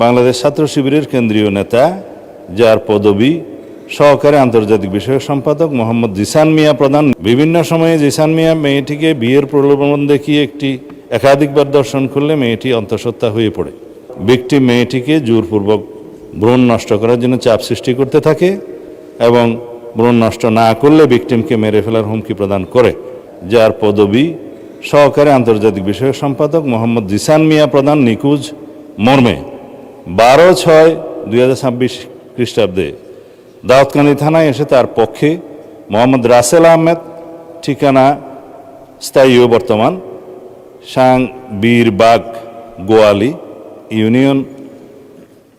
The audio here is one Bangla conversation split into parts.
বাংলাদেশ ছাত্র শিবিরের কেন্দ্রীয় নেতা, যার পদবি সহকারী আন্তর্জাতিক বিষয়ক সম্পাদক মোহাম্মদ জিসান মিয়া প্রধান, বিভিন্ন সময়ে জিসান মিয়া মেয়েটিকে বিয়ের প্রলোভন দেখিয়ে একাধিকবার দর্শন করলে মেয়েটি অন্তঃসত্ত্বা হয়ে পড়ে। ভিকটিম মেয়েটিকে জোরপূর্বক ভ্রূণ নষ্ট করার জন্য চাপ সৃষ্টি করতে থাকে এবং ভ্রূণ নষ্ট না করলে ভিকটিমকে মেরে ফেলার হুমকি প্রদান করে। যার পদবি সহকারী আন্তর্জাতিক বিষয়ক সম্পাদক মোহাম্মদ জিসান মিয়া প্রধান নিখোঁজ মর্মে 12/6/2026 খ্রিস্টাব্দে দাউদকান্দি থানায় এসে তার পক্ষে মোহাম্মদ রাসেল আহমেদ, ঠিকানা স্থায়ী ও বর্তমান বীরবাগ গোয়ালি ইউনিয়ন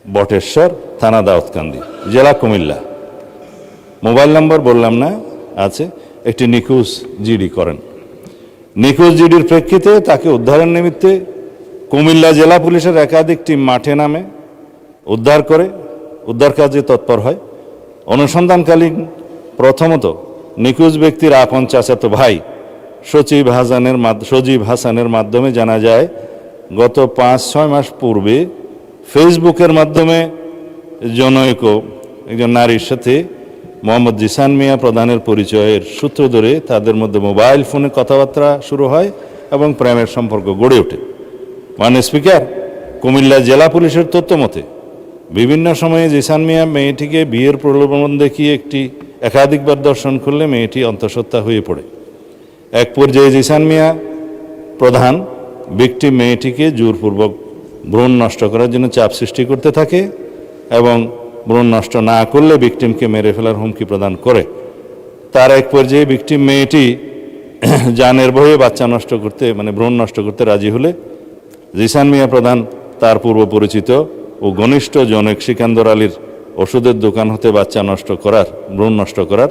বটেশ্বর থানা দাউদকান্দি জেলা কুমিল্লা, মোবাইল নম্বর বললাম না আছে, একটি নিখোঁজ জিডি করেন। নিখোঁজ জিডির প্রেক্ষিতে তাকে উদ্ধারের নিমিত্তে কুমিল্লা জেলা পুলিশের একাধিক টিম মাঠে নামে উদ্ধার কাজে তৎপর হয়। অনুসন্ধানকালীন প্রথমত নিখোঁজ ব্যক্তির আপন চাচাতো ভাই সজীব হাসানের মাধ্যমে জানা যায় গত 5-6 মাস পূর্বে ফেসবুকের মাধ্যমে জনৈক একজন নারীর সাথে মোহাম্মদ জিসান মিয়া প্রধানের পরিচয়ের সূত্র ধরে তাদের মধ্যে মোবাইল ফোনে কথাবার্তা শুরু হয় এবং প্রেমের সম্পর্ক গড়ে ওঠে। মাননীয় স্পিকার, কুমিল্লা জেলা পুলিশের তথ্য মতে বিভিন্ন সময়ে জিসান মিয়া মেয়েটিকে বিয়ের প্রলোভন দেখিয়ে একাধিকবার দর্শন করলে মেয়েটি অন্তঃসত্ত্বা হয়ে পড়ে। এক পর্যায়ে জিসান মিয়া প্রধান ভিকটিম মেয়েটিকে জোরপূর্বক ভ্রূণ নষ্ট করার জন্য চাপ সৃষ্টি করতে থাকে এবং ভ্রূণ নষ্ট না করলে ভিকটিমকে মেরে ফেলার হুমকি প্রদান করে। তার এক পর্যায়ে ভিকটিম মেয়েটি জানের ভয়ে ভ্রূণ নষ্ট করতে রাজি হলে জিসান মিয়া প্রধান তার পূর্ব পরিচিত ও ঘনিষ্ঠ জনৈক সিকান্দর আলীর ওষুধের দোকান হতে ভ্রূণ নষ্ট করার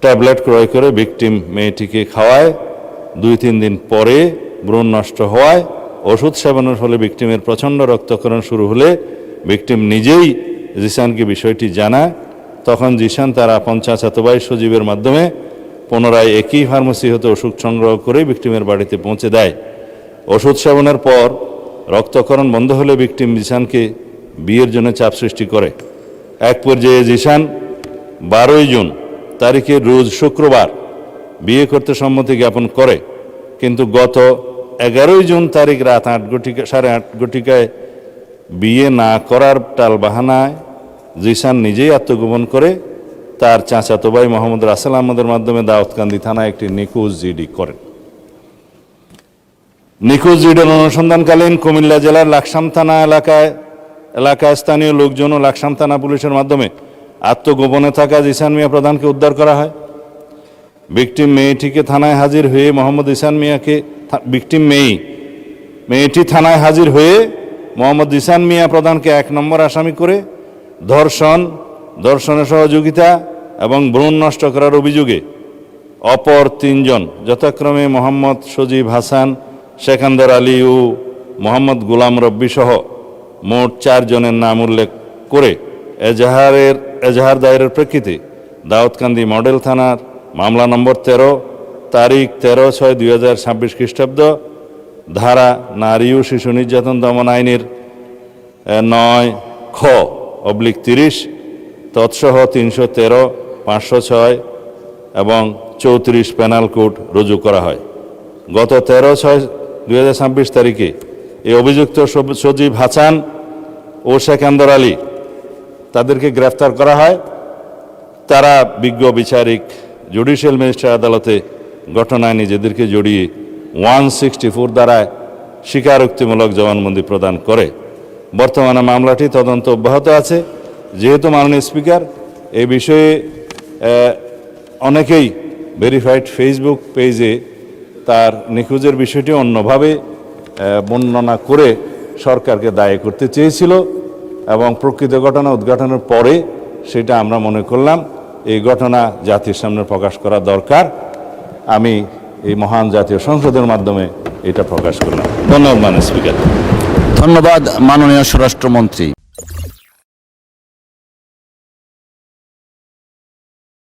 ট্যাবলেট ক্রয় করে ভিকটিম মেয়েটিকে খাওয়ায়। 2-3 দিন পরে ভ্রূণ নষ্ট হওয়ায় ওষুধ সেবনের ফলে ভিকটিমের প্রচণ্ড রক্তক্ষরণ শুরু হলে ভিকটিম নিজেই জিসানকে বিষয়টি জানায়। তখন জিসান তার আপন চাচাতো ভাই সজীবের মাধ্যমে পুনরায় একই ফার্মেসি হতে ওষুধ সংগ্রহ করে ভিকটিমের বাড়িতে পৌঁছে দেয়। ওষুধ সেবনের পর রক্তক্ষরণ বন্ধ হলে ভিকটিম জিসানকে বিয়ের জন্য চাপ সৃষ্টি করে। এক পর্যায়ে জিসান 12 জুন তারিখে রোজ শুক্রবার বিয়ে করতে সম্মতি জ্ঞাপন করে, কিন্তু গত 11 জুন তারিখ রাত 8:30 ঘটিকায় বিয়ে না করার টালবাহানায় জিসান নিজেই আত্মগোপন করে তার চাচাতো ভাই মোহাম্মদ রাসেল আহমদের মাধ্যমে দাউদকান্দি থানায় একটি নিখোঁজ জিডি করেন। নিখোঁজ জিডির অনুসন্ধানকালীন কুমিল্লা জেলার লাকসাম থানা এলাকায় স্থানীয় লোকজন ও লাকসাম থানা পুলিশের মাধ্যমে আত্মগোপনে থাকা জিসান মিয়া প্রধানকে উদ্ধার করা হয়। ভিকটিম মেয়েটিকে থানায় হাজির হয়ে মোহাম্মদ জিসান মিয়াকে মেয়েটি থানায় হাজির হয়ে মোহাম্মদ জিসান মিয়া প্রধানকে 1 নম্বর আসামি করে ধর্ষণে সহযোগিতা এবং ভ্রূণ নষ্ট করার অভিযোগে অপর 3 জন যথাক্রমে মোহাম্মদ সজীব হাসান, সিকান্দর আলী ও মোহাম্মদ গোলাম রব্বি সহ মোট 4 জনের নাম উল্লেখ করে এজাহার দায়েরের প্রেক্ষিতে দাউদকান্দি মডেল থানার মামলা নম্বর 13 তারিখ 13/6/2026 খ্রিস্টাব্দ ধারা নারী ও শিশু নির্যাতন দমন আইনের 9(খ)/30 তৎসহ 313, 506 এবং 34 পেনাল কোড রুজু করা হয়। গত 13/6/2026 তারিখে এই অভিযুক্ত সজীব হাসান ও সিকান্দর আলী তাদেরকে গ্রেফতার করা হয়। তারা বিজ্ঞ বিচারিক জুডিশিয়াল ম্যাজিস্ট্রেট আদালতে ঘটনায় নিজেদেরকে জড়িয়ে 164 দ্বারায় স্বীকারোক্তিমূলক জবানবন্দি প্রদান করে। বর্তমানে মামলাটি তদন্ত অব্যাহত আছে। যেহেতু মাননীয় স্পিকার, এই বিষয়ে অনেকেই ভেরিফাইড ফেসবুক পেজে তার নিখোঁজের বিষয়টি অন্যভাবে বর্ণনা করে সরকারকে দায়ী করতে চেয়েছিল এবং প্রকৃত ঘটনা উদ্ঘাটনের পরে সেটা আমরা মনে করলাম এই ঘটনা জাতির সামনে প্রকাশ করা দরকার। আমি এই মহান জাতীয় সংসদের মাধ্যমে এটা প্রকাশ করলাম। ধন্যবাদ মাননীয় স্পিকার। ধন্যবাদ মাননীয় স্বরাষ্ট্রমন্ত্রী।